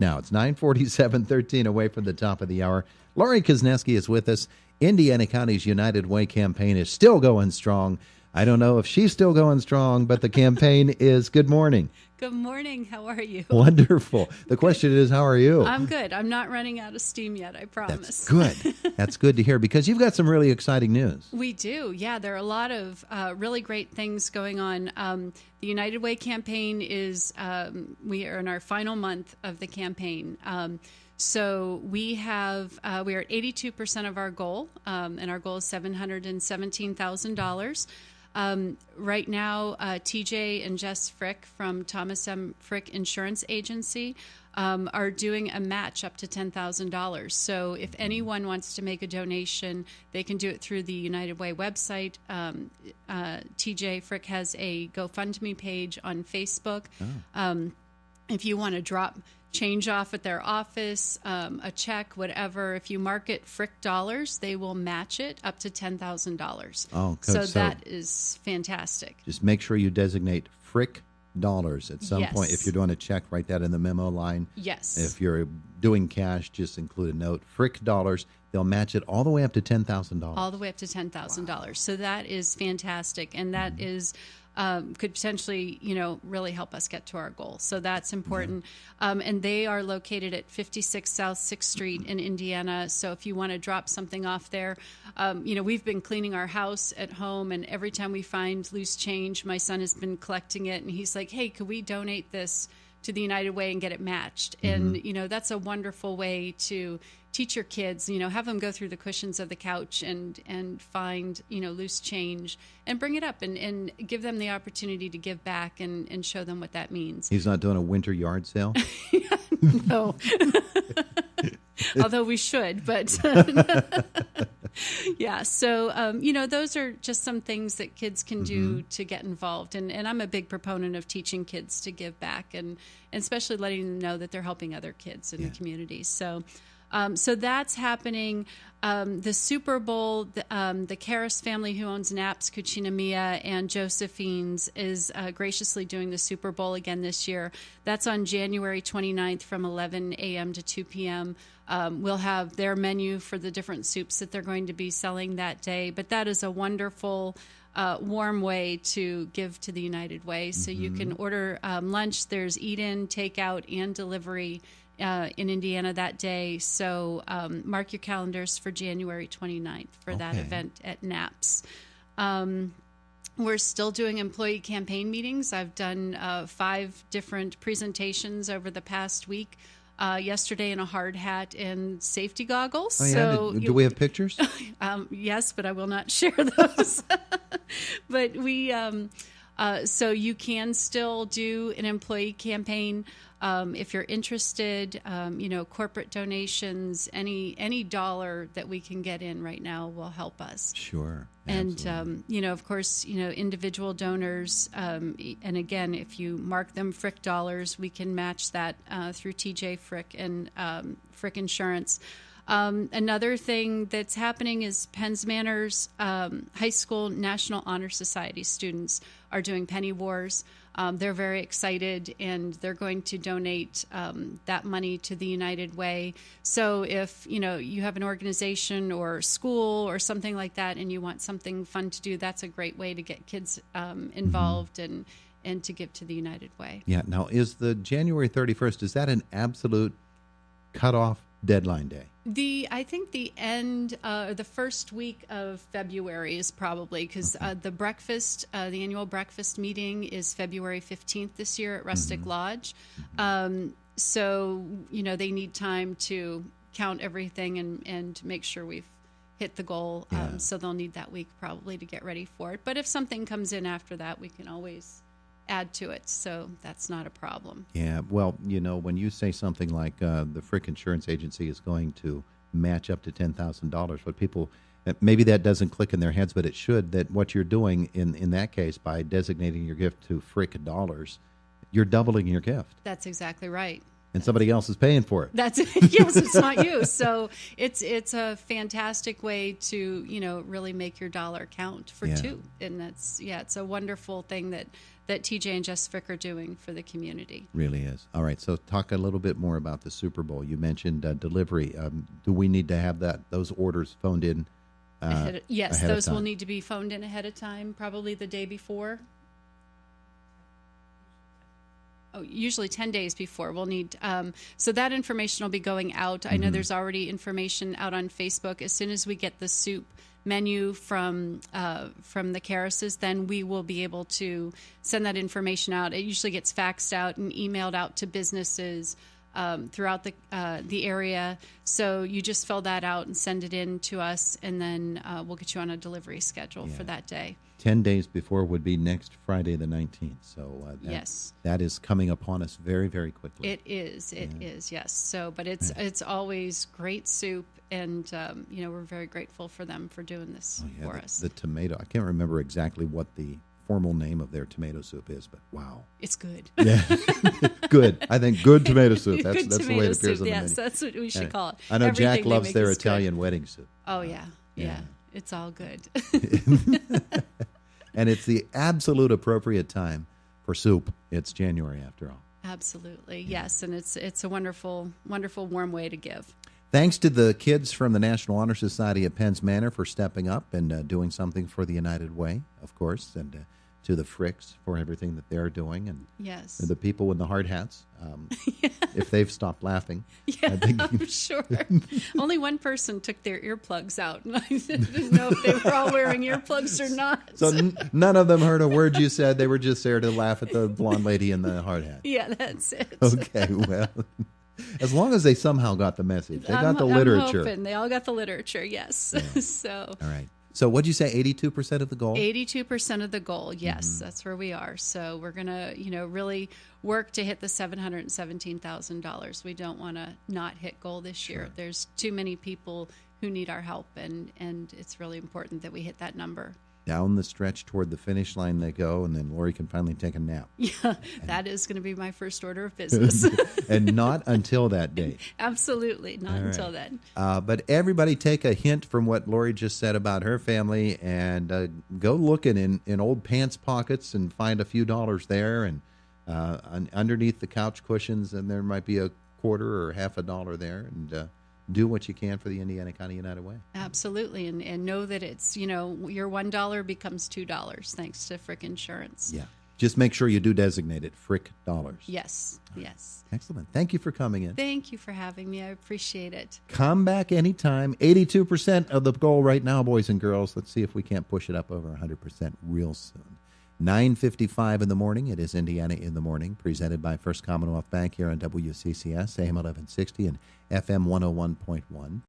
now. It's 9:47, 13 away from the top of the hour. Laurie Kuzneski is with us. Indiana County's United Way campaign is still going strong. I don't know if she's still going strong, but the campaign is. Good morning. Good morning. How are you? Wonderful. The question is, how are you? I'm good. I'm not running out of steam yet, I promise. That's good. That's good to hear, because you've got some really exciting news. We do. Yeah, there are a lot of really great things going on. The United Way campaign is, we are in our final month of the campaign. So we are at 82% of our goal, and our goal is $717,000. Right now, TJ and Jess Frick from Thomas M. Frick Insurance Agency are doing a match up to $10,000. So if anyone wants to make a donation, they can do it through the United Way website. TJ Frick has a GoFundMe page on Facebook. If you want to drop change off at their office, a check, whatever. If you mark it Frick Dollars, they will match it up to $10,000. Oh, so that is fantastic. Just make sure you designate Frick Dollars at some Yes. point. If you're doing a check, write that in the memo line. Yes. If you're doing cash, just include a note. Frick Dollars. They'll match it all the way up to $10,000. All the way up to $10,000. Wow. So that is fantastic, and that is could potentially, really help us get to our goal. So that's important. And they are located at 56 South 6th Street in Indiana. So if you want to drop something off there, we've been cleaning our house at home, and every time we find loose change, my son has been collecting it, and he's like, hey, could we donate this to the United Way and get it matched? And, that's a wonderful way to teach your kids, have them go through the cushions of the couch and find, loose change and bring it up and give them the opportunity to give back and show them what that means. He's not doing a winter yard sale? No. Although we should, but yeah. So, those are just some things that kids can do to get involved. And I'm a big proponent of teaching kids to give back and especially letting them know that they're helping other kids in the community. So that's happening. The Super Bowl, the Karras family who owns Knapp's, Cucina Mia, and Josephine's is graciously doing the Super Bowl again this year. That's on January 29th from 11 a.m. to 2 p.m. We'll have their menu for the different soups that they're going to be selling that day. But that is a wonderful, warm way to give to the United Way. So you can order lunch. There's eat-in, takeout, and delivery in Indiana that day. So mark your calendars for January 29th for that event at Knapp's. We're still doing employee campaign meetings. I've done 5 different presentations over the past week. Yesterday in a hard hat and safety goggles. Oh, yeah? So do we have pictures? Yes, but I will not share those. But we, so you can still do an employee campaign. If you're interested, corporate donations, any dollar that we can get in right now will help us. Sure. And, of course, individual donors. And again, if you mark them Frick Dollars, we can match that through TJ Frick and Frick Insurance. Another thing that's happening is Penns Manor's High School National Honor Society students are doing Penny Wars. They're very excited, and they're going to donate that money to the United Way. So if, you have an organization or school or something like that and you want something fun to do, that's a great way to get kids involved and to give to the United Way. Yeah. Now, is the January 31st, is that an absolute cutoff deadline day? I think the end, the first week of February is probably, because the breakfast, the annual breakfast meeting is February 15th this year at Rustic Lodge. So, they need time to count everything and make sure we've hit the goal. So they'll need that week probably to get ready for it. But if something comes in after that, we can always add to it, so that's not a problem. Yeah, well, when you say something like the Frick Insurance Agency is going to match up to $10,000, what people, maybe that doesn't click in their heads, but it should, that what you're doing in that case by designating your gift to Frick Dollars, you're doubling your gift. That's exactly right. And somebody else is paying for it. That's it. Yes, it's not you. So it's a fantastic way to, really make your dollar count for two. And it's a wonderful thing that TJ and Jess Frick are doing for the community. Really is. All right. So talk a little bit more about the Super Bowl. You mentioned delivery. Do we need to have those orders phoned in? Yes, those will need to be phoned in ahead of time, probably the day before. Oh, usually 10 days before. We'll need, so that information will be going out. I know there's already information out on Facebook. As soon as we get the soup menu from the Karrases, then we will be able to send that information out. It usually gets faxed out and emailed out to businesses throughout the area. So you just fill that out and send it in to us, and then we'll get you on a delivery schedule for that day. 10 days before would be next Friday the 19th. So yes, that is coming upon us very, very quickly. It is, yes. So, but it's always great soup, and we're very grateful for them for doing this for us. The tomato, I can't remember exactly what the formal name of their tomato soup is, but wow. It's good. Yeah, good. I think good tomato soup. That's the way it appears soup, on the yes, menu. that's what we should call it. I know Everything Jack loves their is Italian good. wedding soup. Oh, yeah. It's all good. And it's the absolute appropriate time for soup. It's January after all. Absolutely, yes. And it's a wonderful, wonderful, warm way to give. Thanks to the kids from the National Honor Society at Penn's Manor for stepping up and doing something for the United Way, of course, and to the Fricks for everything that they're doing, and the people in the hard hats, if they've stopped laughing. Yeah, I'm sure. Only one person took their earplugs out, and I didn't know if they were all wearing earplugs or not. So none of them heard a word you said. They were just there to laugh at the blonde lady in the hard hat. Yeah, that's it. Okay, well, as long as they somehow got the message. They got the literature. I'm hoping. They all got the literature, yes. Yeah. So. All right. So what'd you say, 82% of the goal? 82% of the goal, yes. That's where we are. So we're going to, really work to hit the $717,000. We don't want to not hit goal this year. There's too many people who need our help, and it's really important that we hit that number. Down the stretch toward the finish line they go, and then Laurie can finally take a nap. Yeah, that is going to be my first order of business. And not until that date. Absolutely, not until then. But everybody take a hint from what Laurie just said about her family, and go looking in old pants pockets and find a few dollars there, and underneath the couch cushions, and there might be a quarter or half a dollar there, and do what you can for the Indiana County United Way. Absolutely, and know that it's, your $1 becomes $2 thanks to Frick Insurance. Yeah. Just make sure you do designate it Frick dollars. Yes, yes. Excellent. Thank you for coming in. Thank you for having me. I appreciate it. Come back anytime. 82% of the goal right now, boys and girls. Let's see if we can't push it up over 100% real soon. 9:55 in the morning. It is Indiana in the Morning, presented by First Commonwealth Bank here on WCCS, AM 1160 and FM 101.1.